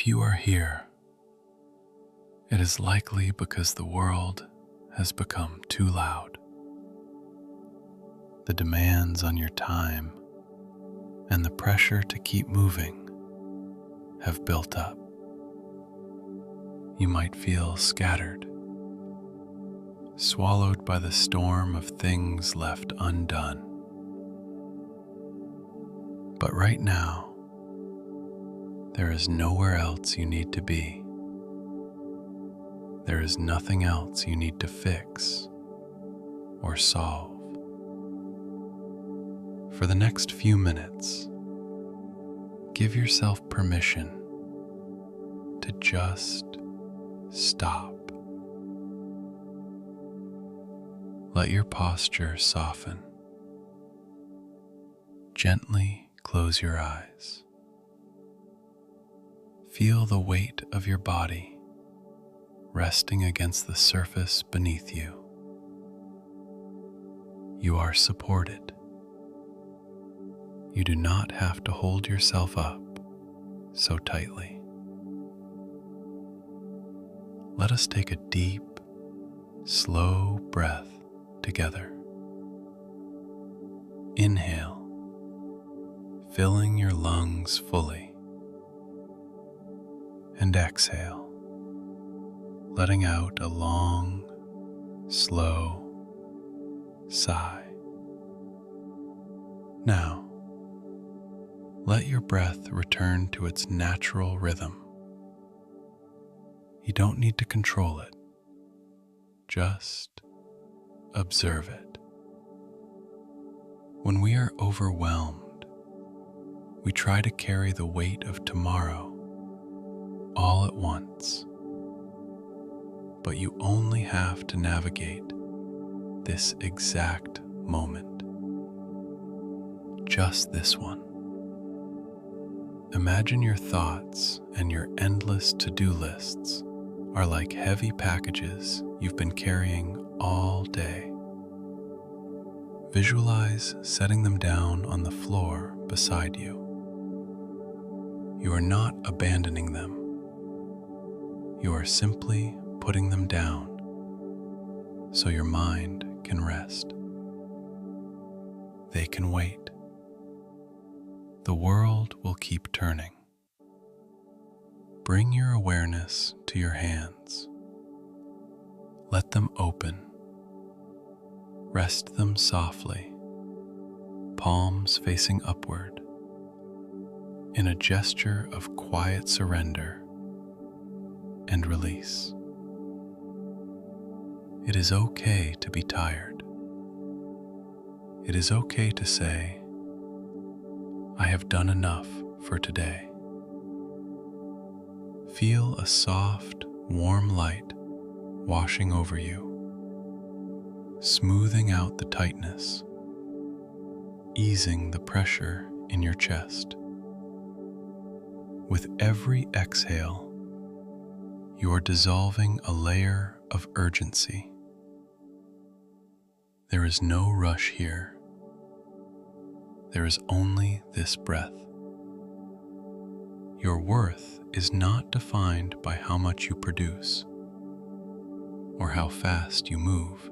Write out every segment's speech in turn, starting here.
If you are here, it is likely because the world has become too loud. The demands on your time and the pressure to keep moving have built up. You might feel scattered, swallowed by the storm of things left undone. But right now, there is nowhere else you need to be. There is nothing else you need to fix or solve. For the next few minutes, give yourself permission to just stop. Let your posture soften. Gently close your eyes. Feel the weight of your body resting against the surface beneath you. You are supported. You do not have to hold yourself up so tightly. Let us take a deep, slow breath together. Inhale, filling your lungs fully. And exhale, letting out a long, slow sigh. Now, let your breath return to its natural rhythm. You don't need to control it, just observe it. When we are overwhelmed, we try to carry the weight of tomorrow all at once. But you only have to navigate this exact moment. Just this one. Imagine your thoughts and your endless to-do lists are like heavy packages you've been carrying all day. Visualize setting them down on the floor beside you. You are not abandoning them. You are simply putting them down so your mind can rest. They can wait. The world will keep turning. Bring your awareness to your hands. Let them open. Rest them softly, palms facing upward, in a gesture of quiet surrender and release. It is okay to be tired. It is okay to say, I have done enough for today. Feel a soft, warm light washing over you, smoothing out the tightness, easing the pressure in your chest. With every exhale, you are dissolving a layer of urgency. There is no rush here. There is only this breath. Your worth is not defined by how much you produce or how fast you move.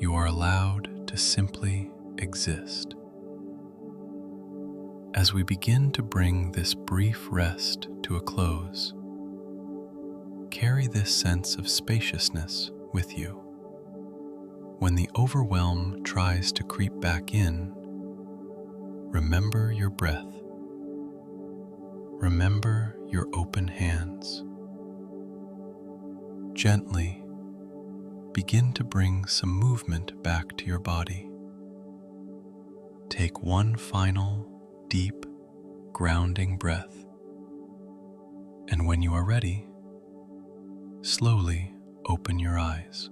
You are allowed to simply exist. As we begin to bring this brief rest to a close, carry this sense of spaciousness with you. When the overwhelm tries to creep back in, remember your breath. Remember your open hands. Gently begin to bring some movement back to your body. Take one final, deep, grounding breath. And when you are ready, slowly open your eyes.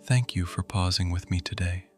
Thank you for pausing with me today.